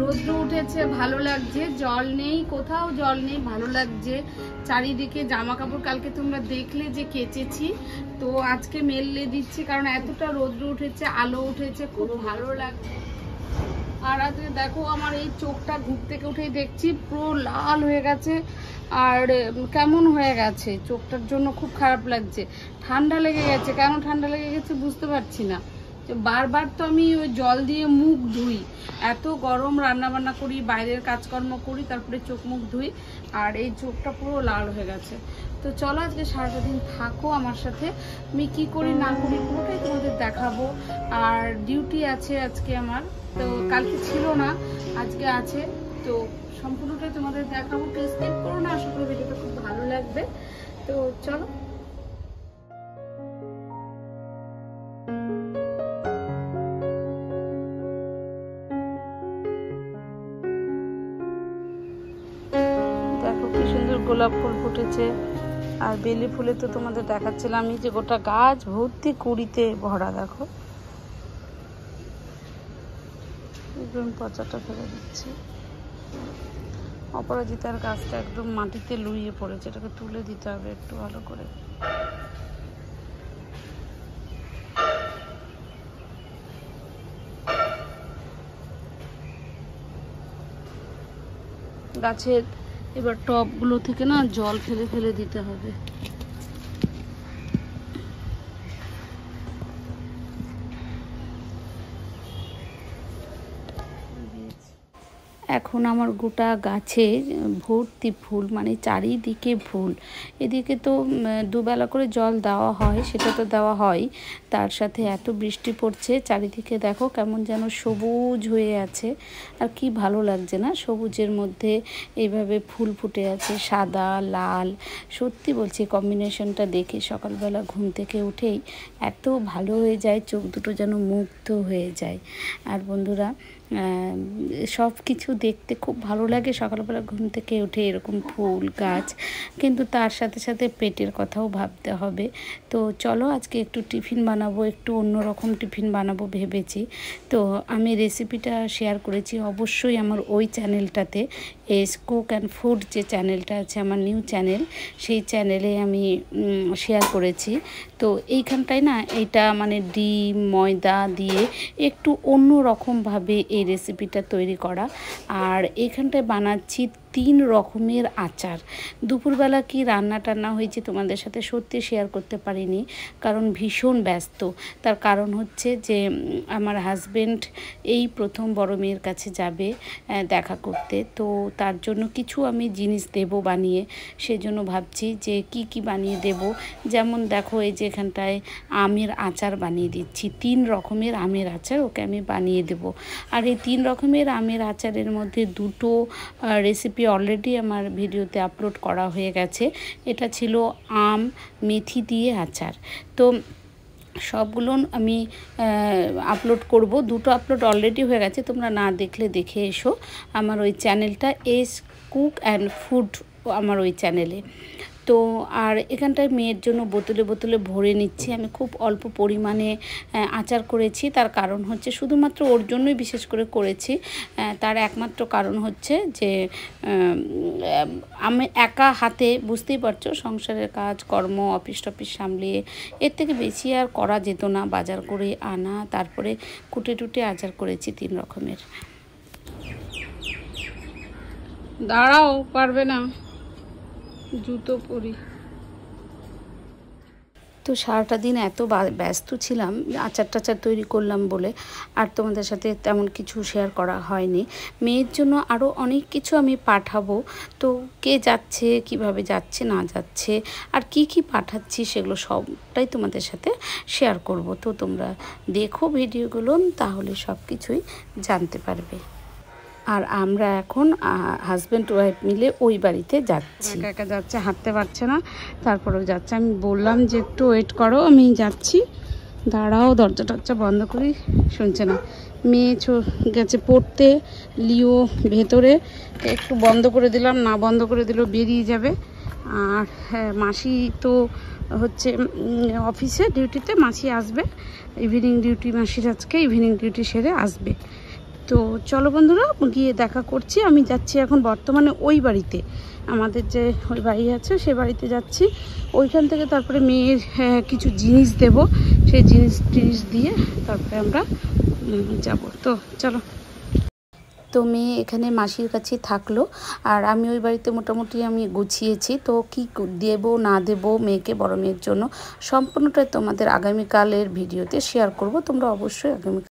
রোদ্র উঠেছে, ভালো লাগছে। জল নেই, কোথাও জল নেই, ভালো লাগছে। চারিদিকে জামা কাপড় কালকে তোমরা দেখলে যে কেচেছি, তো আজকে মেললে দিচ্ছি, কারণ এতটা রোদ্র উঠেছে, আলো উঠেছে, খুব ভালো লাগছে। আর আজকে দেখো আমার এই চোখটা ঘুম থেকে উঠেই দেখছি পুরো লাল হয়ে গেছে, আর কেমন হয়ে গেছে, চোখটার জন্য খুব খারাপ লাগছে। ঠান্ডা লেগে গেছে, কেন ঠান্ডা লেগে গেছে বুঝতে পারছি না। বারবার তো আমি ওই জল দিয়ে মুখ ধুই, এত গরম, রান্না বান্না করি, বাইরের কাজকর্ম করি, তারপরে চোখ মুখ ধুই, আর এই চোখটা পুরো লাল হয়ে গেছে। তো চলো আজকে সারাটা দিন থাকো আমার সাথে, আমি কি করি না করি পুরোটাই তোমাদের দেখাবো। আর ডিউটি আছে আজকে আমার, তো কালকে ছিল না, আজকে আছে, তো সম্পূর্ণটাই তোমাদের দেখাবো। প্লিজ স্কিপ করো না, আশা করি ভিডিওটা খুব ভালো লাগবে। তো চলো। দেখো কি সুন্দর গোলাপ ফুল ফুটেছে, আর বেলি ফুলে তো তোমাদের দেখাচ্ছিলাম আমি যে গোটা গাছ ভর্তি কুড়িতে ভরা। দেখো একদম পচাটা ফেলে দিচ্ছে। অপরাজিতার গাছটা একদম মাটিতে লুইয়ে পড়েছে, এটাকে তুলে দিতে হবে একটু ভালো করে। গাছের এবার টবগুলো থেকে না জল ফেলে ফেলে দিতে হবে। এখন আমার গোটা গাছে ভর্তি ফুল, মানে চারিদিকে ফুল। এদিকে তো দুবেলা করে জল দেওয়া হয়, সেটা তো দেওয়া হয়, তার সাথে এত বৃষ্টি পড়ছে, চারিদিকে দেখো কেমন যেন সবুজ হয়ে আছে। আর কি ভালো লাগছে না, সবুজের মধ্যে এইভাবে ফুল ফুটে আছে, সাদা লাল। সত্যি বলছি কম্বিনেশনটা দেখে সকালবেলা ঘুম থেকে উঠেই এত ভালো হয়ে যায়, চোখ দুটো যেন মুগ্ধ হয়ে যায়। আর বন্ধুরা, সব কিছু দেখতে খুব ভালো লাগে সকালবেলা ঘুম থেকে উঠে, এরকম ফুল গাছ, কিন্তু তার সাথে সাথে পেটের কথাও ভাবতে হবে। তো চলো আজকে একটু টিফিন বানাবো, একটু অন্যরকম টিফিন বানাবো ভেবেছি। তো আমি রেসিপিটা শেয়ার করেছি অবশ্যই আমার ওই চ্যানেলটাতে, এস কুক অ্যান্ড ফুড যে চ্যানেলটা আছে আমার নিউ চ্যানেল, সেই চ্যানেলে আমি শেয়ার করেছি। তো এইখানটায় না এটা মানে ডিম ময়দা দিয়ে একটু অন্য রকমভাবে এই রেসিপিটা তৈরি করা। আর এখানটায় বানাচ্ছি 3 রকমের আচার। দুপুরবেলা কি রান্না টান্না হয়েছে তোমাদের সাথে সত্যি শেয়ার করতে পারিনি, কারণ ভীষণ ব্যস্ত। তার কারণ হচ্ছে যে আমার হাজবেন্ড এই প্রথম বড় মেয়ের কাছে যাবে দেখা করতে, তো তার জন্য কিছু আমি জিনিস দেব বানিয়ে, সেজন্য ভাবছি যে কি কি বানিয়ে দেব। যেমন দেখো এই যে এখানটায় আমের আচার বানিয়ে দিচ্ছি, 3 রকমের আমের আচার ওকে আমি বানিয়ে দেব। আর এই 3 রকমের আমের আচারের মধ্যে দুটো রেসিপি অলরেডি আমার ভিডিওতে আপলোড করা হয়ে গেছে। এটা ছিল আম মেথি দিয়ে আচার। তো সবগুলো আমি আপলোড করব, দুটো আপলোড অলরেডি হয়ে গেছে, তোমরা না দেখলে দেখে এসো আমার ওই চ্যানেলটা এস কুক অ্যান্ড ফুড আমার ওই চ্যানেলে। তো আর এখানটায় মেয়ের জন্য বোতলে বোতলে ভরে নিচ্ছি। আমি খুব অল্প পরিমাণে আচার করেছি, তার কারণ হচ্ছে শুধুমাত্র ওর জন্যই বিশেষ করে করেছি। তার একমাত্র কারণ হচ্ছে যে আমি একা হাতে, বুঝতেই পারছো সংসারের কাজ কর্ম অফিস টফিস সামলিয়ে এর থেকে বেশি আর করা যেত না, বাজার করে আনা, তারপরে কুটে টুটে আচার করেছি 3 রকমের। দাঁড়াও, পারবে না, জুতো পরি। তো সারাটা দিন এত ব্যস্ত ছিলাম আচার টাচার তৈরি করলাম বলে, আর তোমাদের সাথে তেমন কিছু শেয়ার করা হয়নি। মেয়ের জন্য আরও অনেক কিছু আমি পাঠাবো, তো কে যাচ্ছে, কিভাবে যাচ্ছে না যাচ্ছে, আর কি কি পাঠাচ্ছি সেগুলো সবটাই তোমাদের সাথে শেয়ার করব। তো তোমরা দেখো ভিডিওগুলো, তাহলে সব কিছুই জানতে পারবে। আর আমরা এখন হাজব্যান্ড ওয়াইফ মিলে ওই বাড়িতে যাচ্ছি। একা একা যাচ্ছে, হাঁটতে পারছে না, তারপরেও যাচ্ছে। আমি বললাম যে একটু ওয়েট করো, আমি যাচ্ছি, দাঁড়াও, দরজা টরজা বন্ধ করি, শুনছে না। মেয়ে গেছে পড়তে, লিও ভেতরে, একটু বন্ধ করে দিলাম, না বন্ধ করে দিলেও বেরিয়ে যাবে। আর হ্যাঁ, মাসি তো হচ্ছে অফিসে ডিউটিতে, মাসি আসবে, ইভিনিং ডিউটি মাসির আজকে, ইভিনিং ডিউটি সেরে আসবে। তো চলো বন্ধুরা গিয়ে দেখা করছি। আমি যাচ্ছি এখন বর্তমানে ওই বাড়িতে, আমাদের যে ওই বাড়ি আছে সেই বাড়িতে যাচ্ছি। ওইখান থেকে তারপরে মেয়ের কিছু জিনিস দেব, সেই জিনিস দিয়ে তারপরে আমরা যাব। তো চলো। তো মেয়ে এখানে মাসির কাছে থাকলো, আর আমি ওই বাড়িতে মোটামুটি আমি গুছিয়েছি। তো কি দেব না দেব মেয়েকে, বড় মেয়ের জন্য সম্পূর্ণটাই তোমাদের আগামীকালের ভিডিওতে শেয়ার করব। তোমরা অবশ্যই আগামী